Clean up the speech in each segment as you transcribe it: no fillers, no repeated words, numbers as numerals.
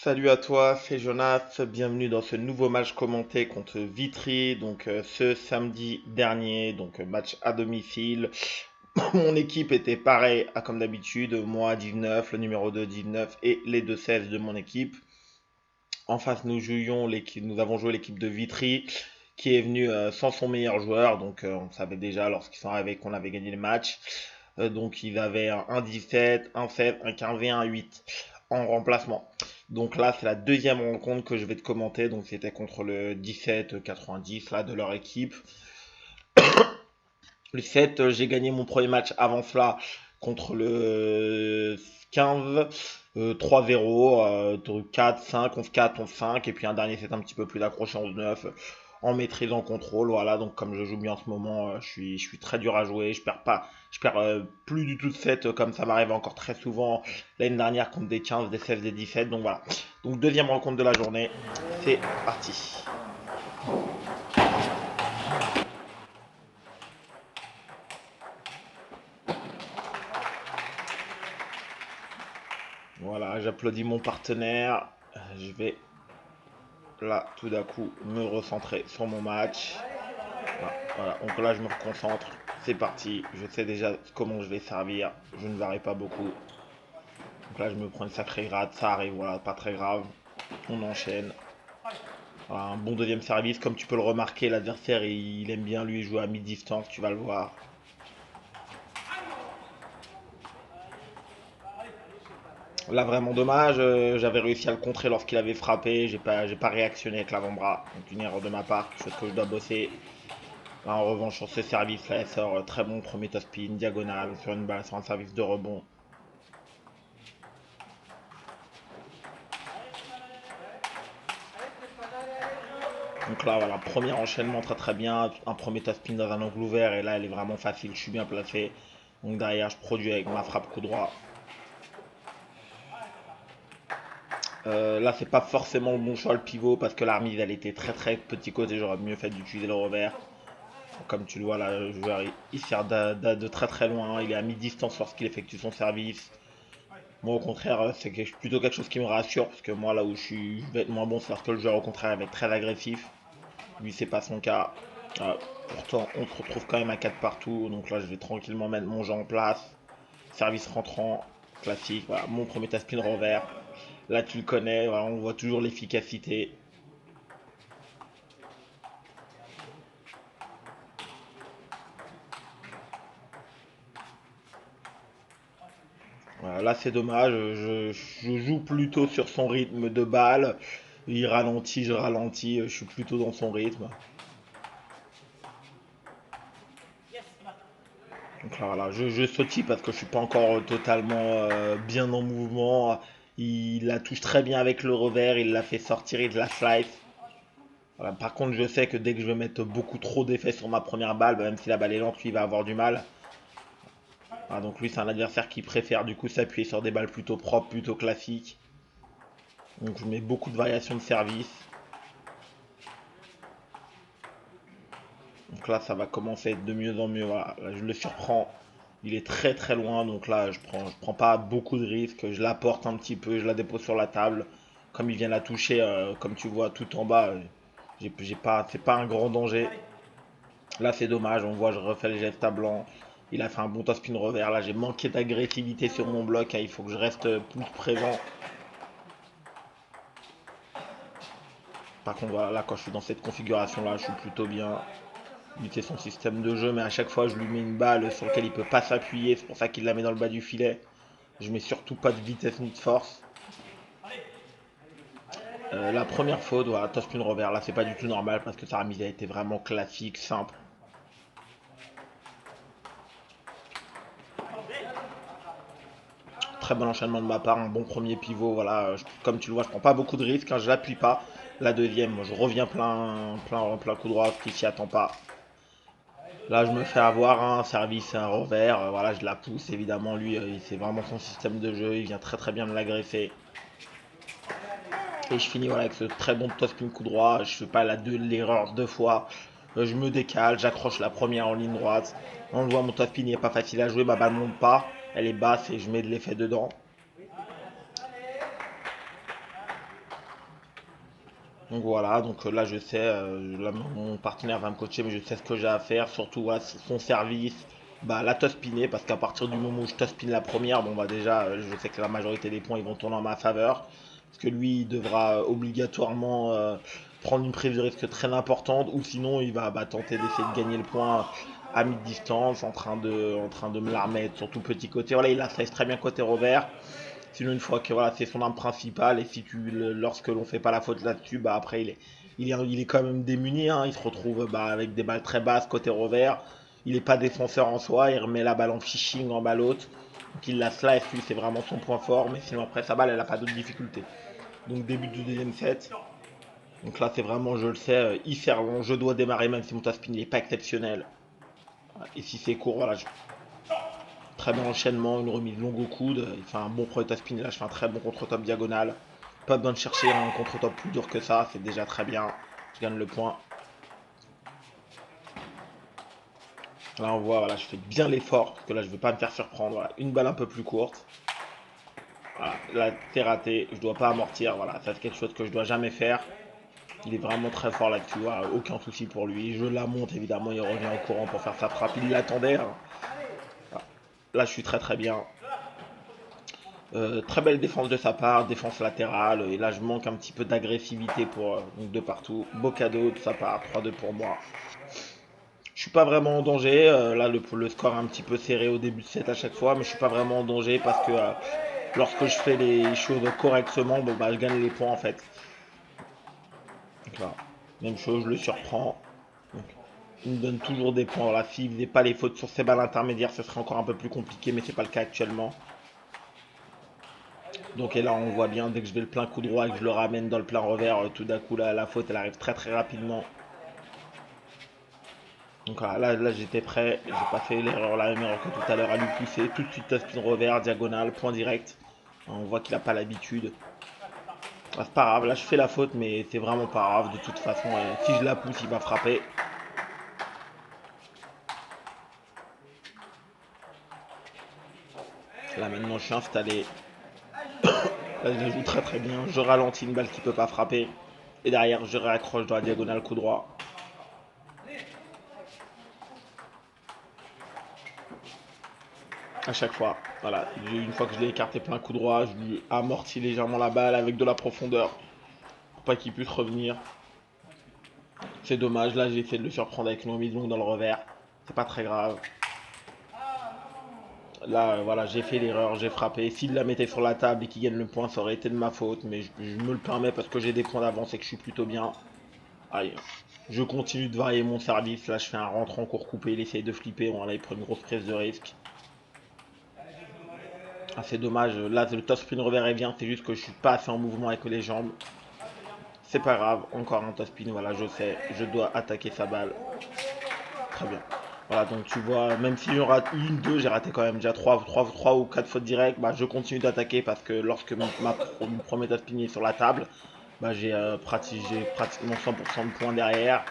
Salut à toi, c'est Jonas, bienvenue dans ce nouveau match commenté contre Vitry, ce samedi dernier, match à domicile. Mon équipe était pareille comme d'habitude, moi 19, le numéro 2 19 et les deux 16 de mon équipe. En face nous avons joué l'équipe de Vitry qui est venue sans son meilleur joueur, on savait déjà lorsqu'ils sont arrivés qu'on avait gagné le match. Donc ils avaient un 17, un 7, un 15 et un 8 en remplacement. Donc là, c'est la deuxième rencontre que je vais te commenter. Donc c'était contre le 17-90 là de leur équipe. Le 7, j'ai gagné mon premier match avant cela contre le 15, 3-0, 4, 5, 11-4, 11-5. Et puis un dernier set un petit peu plus accroché, 11-9, en maîtrisant le contrôle. Voilà, donc comme je joue bien en ce moment, je suis très dur à jouer. Je perds plus du tout de set comme ça m'arrive encore très souvent l'année dernière contre des 15, des 16, des 17. Donc voilà. Donc deuxième rencontre de la journée, c'est parti. Voilà, j'applaudis mon partenaire. Je vais là tout d'un coup me recentrer sur mon match. Voilà, donc là je me reconcentre. C'est parti. Je sais déjà comment je vais servir. Je ne varie pas beaucoup. Donc là je me prends une sacrée gratte. Ça arrive, voilà, pas très grave. On enchaîne. Voilà, un bon deuxième service. Comme tu peux le remarquer, l'adversaire il aime bien lui jouer à mi-distance. Tu vas le voir. Là vraiment dommage. J'avais réussi à le contrer lorsqu'il avait frappé. J'ai pas réactionné avec l'avant-bras. Donc une erreur de ma part. Quelque chose que je dois bosser. Là, en revanche, sur ce service-là, elle sort très bon premier top spin, diagonale, sur une balle, sur un service de rebond. Donc là, voilà, premier enchaînement très très bien. Un premier top spin dans un angle ouvert, et là, elle est vraiment facile, je suis bien placé. Donc derrière, je produis avec ma frappe coup droit. Là, c'est pas forcément le bon choix le pivot, parce que la remise, elle était très très petit côté, j'aurais mieux fait d'utiliser le revers. Comme tu le vois là, le joueur il sert de très très loin, il est à mi-distance lorsqu'il effectue son service. Moi, au contraire, c'est plutôt quelque chose qui me rassure parce que moi, là où je vais être moins bon, c'est lorsque le joueur, au contraire, va être très agressif. Lui, c'est pas son cas. Euh, Pourtant, on se retrouve quand même à 4 partout. Donc là, je vais tranquillement mettre mon jeu en place. Service rentrant, classique. Voilà, mon premier spin revers. Là, tu le connais. Voilà, on voit toujours l'efficacité. Voilà, là, c'est dommage. Je joue plutôt sur son rythme de balle. Il ralentit, je ralentis. Je suis plutôt dans son rythme. Donc là, voilà, je sautille parce que je suis pas encore totalement bien en mouvement. Il la touche très bien avec le revers, il la fait sortir, il la slice. Voilà, par contre, je sais que dès que je vais mettre beaucoup trop d'effets sur ma première balle, même si la balle est lente, lui il va avoir du mal. Voilà, donc lui c'est un adversaire qui préfère du coup s'appuyer sur des balles plutôt propres, plutôt classiques. Donc je mets beaucoup de variations de service. Donc là ça va commencer à être de mieux en mieux. Voilà, là, je le surprends. Il est très très loin, donc là je prends pas beaucoup de risques. Je la porte un petit peu, je la dépose sur la table. Comme il vient la toucher, comme tu vois tout en bas, c'est pas un grand danger. Là c'est dommage, on voit, je refais le geste à blanc. Il a fait un bon top spin revers. Là j'ai manqué d'agressivité sur mon bloc, hein. Il faut que je reste plus présent. Par contre voilà, là quand je suis dans cette configuration là, je suis plutôt bien. Lui, son système de jeu, mais à chaque fois je lui mets une balle sur laquelle il peut pas s'appuyer. C'est pour ça qu'il la met dans le bas du filet. Je mets surtout pas de vitesse ni de force. La première faute, voilà, top spin revers. Là, c'est pas du tout normal parce que sa remise a été vraiment classique, simple. Très bon enchaînement de ma part, un bon premier pivot. Voilà, comme tu le vois, je prends pas beaucoup de risques, hein, je l'appuie pas. La deuxième, je reviens plein coup droit, qui s'y attend pas. Là, je me fais avoir un service, un revers. Voilà, je la pousse. Évidemment, lui, c'est vraiment son système de jeu. Il vient très très bien me l'agresser. Et je finis voilà, avec ce très bon top spin coup droit. Je fais pas l'erreur deux fois. Je me décale, j'accroche la première en ligne droite. On le voit, mon top spin n'est pas facile à jouer. Ma balle monte pas. Elle est basse et je mets de l'effet dedans. Donc voilà, donc là je sais, là, mon partenaire va me coacher, mais je sais ce que j'ai à faire, surtout voilà, son service, bah la toss spinner, parce qu'à partir du moment où je toss spin la première, bon bah déjà je sais que la majorité des points ils vont tourner en ma faveur, parce que lui il devra obligatoirement prendre une prise de risque très importante, ou sinon il va bah, tenter d'essayer de gagner le point à mi-distance, en train de me la remettre, surtout petit côté, voilà il a slice très bien côté revers. Sinon, une fois que voilà, c'est son arme principale, et si lorsque l'on fait pas la faute là-dessus, bah après il est quand même démuni, hein. Il se retrouve bah, avec des balles très basses côté revers. Il n'est pas défenseur en soi, il remet la balle en phishing en balle haute. Donc il la slice, lui c'est vraiment son point fort, mais sinon après sa balle elle a pas d'autres difficultés. Donc début du deuxième set. Donc là c'est vraiment, je le sais, hyper long, je dois démarrer même si mon top spin n'est pas exceptionnel. Et si c'est court, voilà, très bon enchaînement, une remise longue au coude. Il fait un bon premier top spin. Là, je fais un très bon contre-top diagonal. Pas besoin de chercher un contre-top plus dur que ça. C'est déjà très bien. Je gagne le point. Là, on voit, voilà, je fais bien l'effort. Parce que là, je ne veux pas me faire surprendre. Voilà, une balle un peu plus courte. Voilà, là, c'est raté. Je ne dois pas amortir. Voilà, ça, c'est quelque chose que je ne dois jamais faire. Il est vraiment très fort là-dessus. Voilà, aucun souci pour lui. Je la monte, évidemment. Il revient en courant pour faire sa frappe. Il l'attendait, hein. Voilà. Là, je suis très très bien. Très belle défense de sa part, défense latérale. Et là, je manque un petit peu d'agressivité pour donc de partout. Beau cadeau de sa part, 3-2 pour moi. Je suis pas vraiment en danger. Là, le score est un petit peu serré au début de set à chaque fois, mais je suis pas vraiment en danger parce que lorsque je fais les choses correctement, bon, bah, je gagne les points en fait. Donc là, même chose, je le surprends. Donc, il me donne toujours des points. Là, s'il faisait pas les fautes sur ses balles intermédiaires, ce serait encore un peu plus compliqué, mais c'est pas le cas actuellement. Donc et là on voit bien dès que je vais le plein coup droit et que je le ramène dans le plein revers, tout d'un coup la faute elle arrive très très rapidement. Donc voilà, là j'étais prêt, j'ai pas fait la même erreur que tout à l'heure à lui pousser, tout de suite spin revers, diagonale, point direct. On voit qu'il a pas l'habitude. Ah, c'est pas grave, là je fais la faute mais c'est vraiment pas grave, de toute façon si je la pousse il va frapper. Là maintenant je suis installé, là je la joue très très bien, je ralentis une balle qui peut pas frapper. Et derrière je réaccroche dans la diagonale coup droit. À chaque fois. Voilà, une fois que je l'ai écarté plein coup droit, je lui amortis légèrement la balle avec de la profondeur pour pas qu'il puisse revenir. C'est dommage, là j'ai essayé de le surprendre avec une remise longue dans le revers. C'est pas très grave. Là, voilà, j'ai fait l'erreur, j'ai frappé. S'il la mettait sur la table et qu'il gagne le point, ça aurait été de ma faute. Mais je me le permets parce que j'ai des points d'avance et que je suis plutôt bien. Allez, je continue de varier mon service. Là, je fais un rentrant en court coupé. Il essaye de flipper. Bon, là, il prend une grosse prise de risque. Ah, c'est dommage. Là, le top spin revers est bien. C'est juste que je suis pas assez en mouvement avec les jambes. C'est pas grave. Encore un top spin. Voilà, je sais. Je dois attaquer sa balle. Très bien. Voilà, donc tu vois, même si j'en rate une, deux, j'ai raté quand même déjà trois ou quatre fautes directes, bah, je continue d'attaquer parce que lorsque mon premier top spin est sur la table, bah, j'ai pratiquement 100% de points derrière.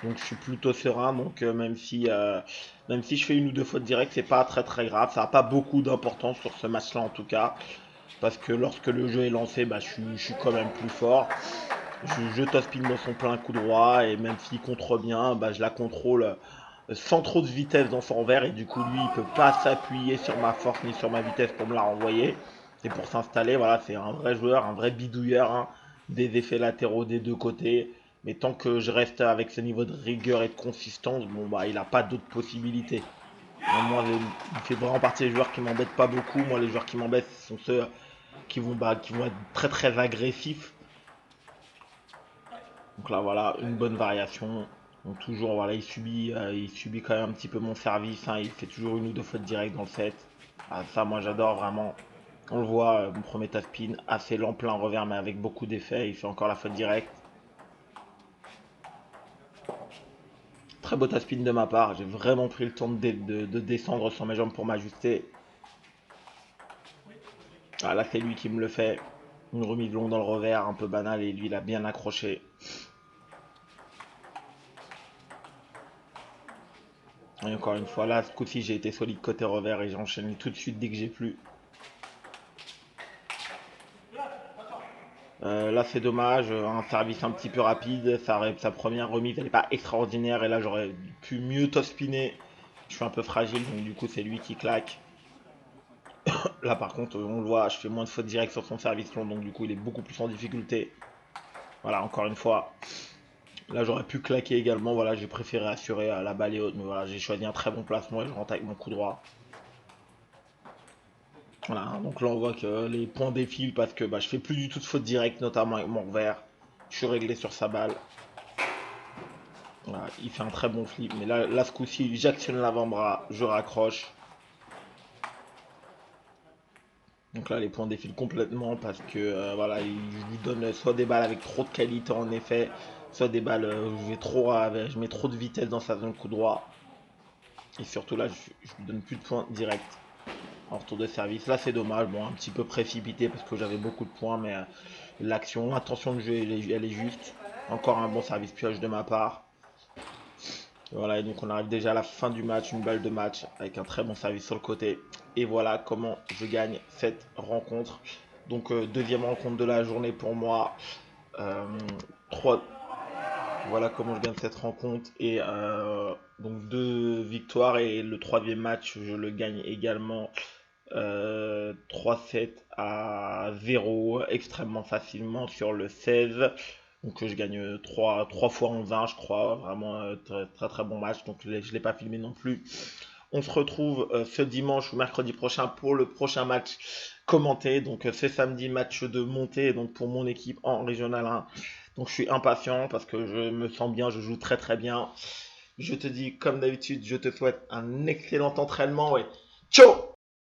Donc je suis plutôt serein. Donc même si je fais une ou deux fautes directes, c'est pas très très grave. Ça n'a pas beaucoup d'importance sur ce match-là en tout cas. Parce que lorsque le jeu est lancé, bah, je suis quand même plus fort. Je top spin dans son plein coup droit et même s'il contre bien, bah, je la contrôle sans trop de vitesse dans son revers et du coup lui il peut pas s'appuyer sur ma force ni sur ma vitesse pour me la renvoyer. Et pour s'installer, voilà, c'est un vrai joueur, un vrai bidouilleur, hein, des effets latéraux des deux côtés. Mais tant que je reste avec ce niveau de rigueur et de consistance, bon bah il a pas d'autres possibilités. Moi, il fait vraiment partie des joueurs qui m'embêtent pas beaucoup. Moi, les joueurs qui m'embêtent, ce sont ceux qui vont être très très agressifs. Donc là, voilà, une bonne variation. Donc toujours, voilà, il subit quand même un petit peu mon service, hein. Il fait toujours une ou deux fautes directes dans le set. Ah, ça, moi, j'adore vraiment. On le voit, mon premier top spin, assez lent, plein revers, mais avec beaucoup d'effets. Il fait encore la faute directe. Très beau top spin de ma part. J'ai vraiment pris le temps de descendre sur mes jambes pour m'ajuster. Ah, là, c'est lui qui me le fait. Une remise longue dans le revers, un peu banal, et lui, il a bien accroché. Et encore une fois, là, ce coup-ci, j'ai été solide côté revers et j'ai enchaîné tout de suite dès que j'ai pu. Là, c'est dommage, un service un petit peu rapide. Sa première remise, elle n'est pas extraordinaire. Et là, j'aurais pu mieux top spinner. Je suis un peu fragile, donc du coup, c'est lui qui claque. Là, par contre, on le voit, je fais moins de fautes directes sur son service long, donc du coup, il est beaucoup plus en difficulté. Voilà, encore une fois. Là, j'aurais pu claquer également. Voilà, j'ai préféré assurer la balle est haute. Mais voilà, j'ai choisi un très bon placement et je rentre avec mon coup droit. Voilà, donc là, on voit que les points défilent parce que je fais plus du tout de fautes directes, notamment avec mon revers. Je suis réglé sur sa balle. Voilà, il fait un très bon flip. Mais là ce coup-ci, j'actionne l'avant-bras, je raccroche. Donc là, les points défilent complètement parce que voilà, je lui donne soit des balles avec trop de qualité en effet, soit des balles où je mets trop de vitesse dans sa zone coup droit. Et surtout là, je lui donne plus de points directs en retour de service. Là, c'est dommage, bon, un petit peu précipité parce que j'avais beaucoup de points, mais l'intention de jeu, elle est juste. Encore un bon service pioche de ma part. Voilà, et donc on arrive déjà à la fin du match, une balle de match avec un très bon service sur le côté. Et voilà comment je gagne cette rencontre. Donc deuxième rencontre de la journée pour moi. Euh, trois- Voilà comment je gagne cette rencontre. Et donc deux victoires et le troisième match, je le gagne également 3-7 à 0 extrêmement facilement sur le 16. Donc je gagne 3 fois en 20 je crois. Vraiment très, très très bon match. Donc je ne l'ai pas filmé non plus. On se retrouve ce dimanche ou mercredi prochain pour le prochain match commenté. Donc ce samedi, match de montée donc pour mon équipe en Régional 1. Donc je suis impatient parce que je me sens bien, je joue très très bien. Je te dis comme d'habitude, je te souhaite un excellent entraînement. Ouais. Ciao!